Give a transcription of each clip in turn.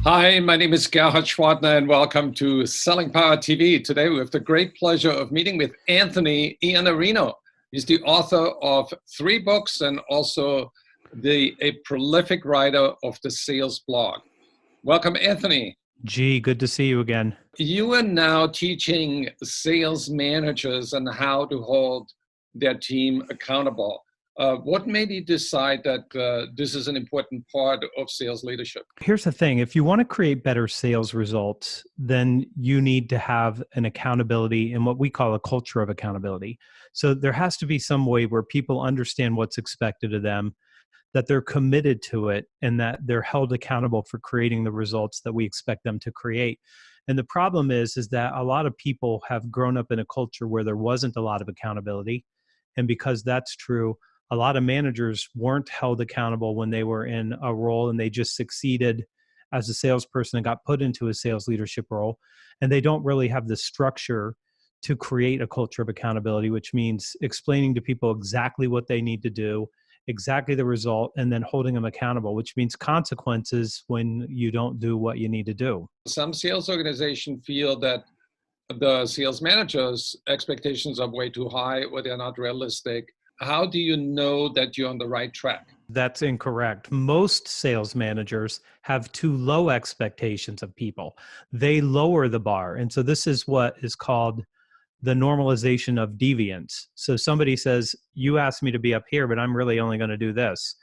Hi, my name is Gerhard Schwartner, and welcome to Selling Power TV. Today, we have the great pleasure of meeting with Anthony Iannarino. He's the author of 3 books and also a prolific writer of the sales blog. Welcome, Anthony. Gee, good to see you again. You are now teaching sales managers on how to hold their team accountable. What made you decide that this is an important part of sales leadership? Here's the thing. If you want to create better sales results, then you need to have an accountability and what we call a culture of accountability. So there has to be some way where people understand what's expected of them, that they're committed to it, and that they're held accountable for creating the results that we expect them to create. And the problem is that a lot of people have grown up in a culture where there wasn't a lot of accountability. And because that's true, a lot of managers weren't held accountable when they were in a role and they just succeeded as a salesperson and got put into a sales leadership role. And they don't really have the structure to create a culture of accountability, which means explaining to people exactly what they need to do, exactly the result, and then holding them accountable, which means consequences when you don't do what you need to do. Some sales organizations feel that the sales manager's expectations are way too high or they're not realistic. How do you know that you're on the right track? That's incorrect. Most sales managers have too low expectations of people. They lower the bar. And so this is what is called the normalization of deviance. So somebody says, you asked me to be up here, but I'm really only going to do this.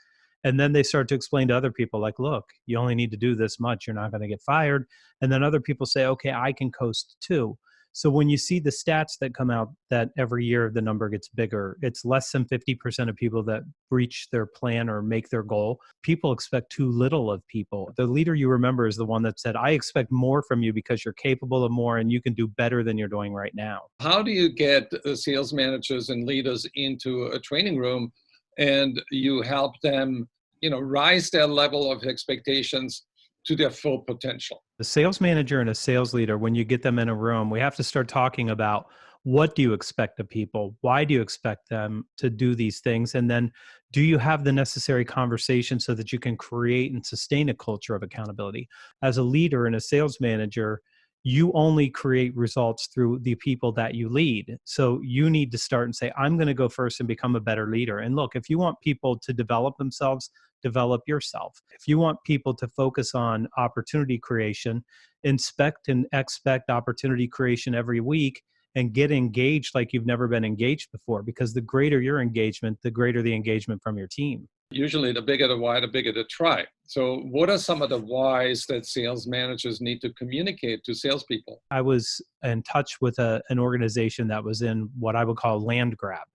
And then they start to explain to other people like, look, you only need to do this much. You're not going to get fired. And then other people say, okay, I can coast too. So when you see the stats that come out that every year the number gets bigger, it's less than 50% of people that reach their plan or make their goal. People expect too little of people. The leader you remember is the one that said, I expect more from you because you're capable of more and you can do better than you're doing right now. How do you get sales managers and leaders into a training room and you help them, rise their level of expectations to their full potential? The sales manager and a sales leader, when you get them in a room, we have to start talking about what do you expect of people? Why do you expect them to do these things? And then do you have the necessary conversation so that you can create and sustain a culture of accountability? As a leader and a sales manager, you only create results through the people that you lead. So you need to start and say, I'm going to go first and become a better leader. And look, if you want people to develop themselves, develop yourself. If you want people to focus on opportunity creation, inspect and expect opportunity creation every week and get engaged like you've never been engaged before, because the greater your engagement, the greater the engagement from your team. Usually the bigger the why, the bigger the try. So what are some of the whys that sales managers need to communicate to salespeople? I was in touch with an organization that was in what I would call land grab.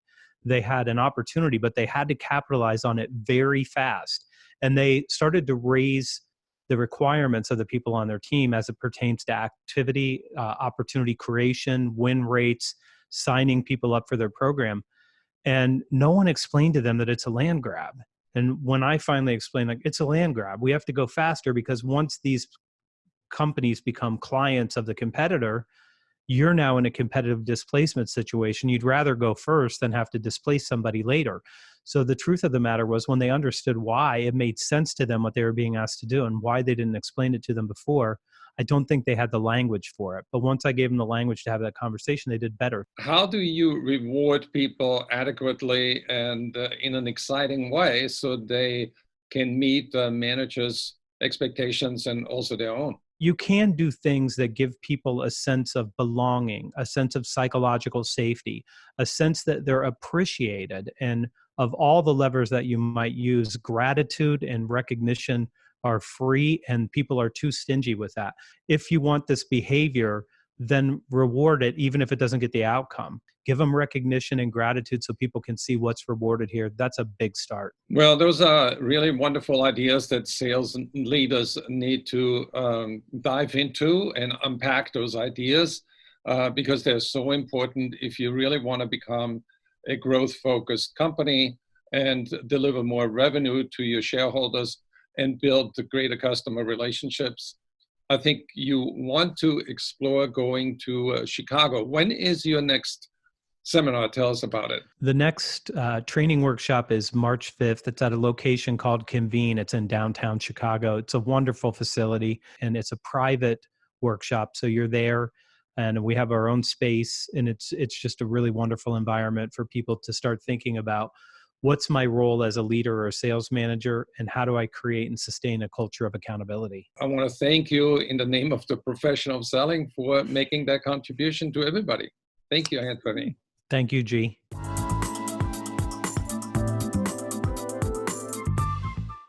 They had an opportunity, but they had to capitalize on it very fast. And they started to raise the requirements of the people on their team as it pertains to activity, opportunity creation, win rates, signing people up for their program. And no one explained to them that it's a land grab. And when I finally explained, like, it's a land grab, we have to go faster because once these companies become clients of the competitor, you're now in a competitive displacement situation. You'd rather go first than have to displace somebody later. So the truth of the matter was, when they understood why, it made sense to them what they were being asked to do and why they didn't explain it to them before. I don't think they had the language for it. But once I gave them the language to have that conversation, they did better. How do you reward people adequately and in an exciting way so they can meet the manager's expectations and also their own? You can do things that give people a sense of belonging, a sense of psychological safety, a sense that they're appreciated. And of all the levers that you might use, gratitude and recognition are free, and people are too stingy with that. If you want this behavior, then reward it, even if it doesn't get the outcome. Give them recognition and gratitude so people can see what's rewarded here. That's a big start. Well, those are really wonderful ideas that sales leaders need to dive into and unpack those ideas because they're so important if you really want to become a growth-focused company and deliver more revenue to your shareholders and build greater customer relationships. I think you want to explore going to Chicago. When is your next seminar. Tell us about it. The next training workshop is March 5th. It's at a location called Convene. It's in downtown Chicago. It's a wonderful facility, and it's a private workshop. So you're there, and we have our own space, and it's just a really wonderful environment for people to start thinking about what's my role as a leader or a sales manager, and how do I create and sustain a culture of accountability. I want to thank you in the name of the profession of selling for making that contribution to everybody. Thank you, Anthony. Thank you, G.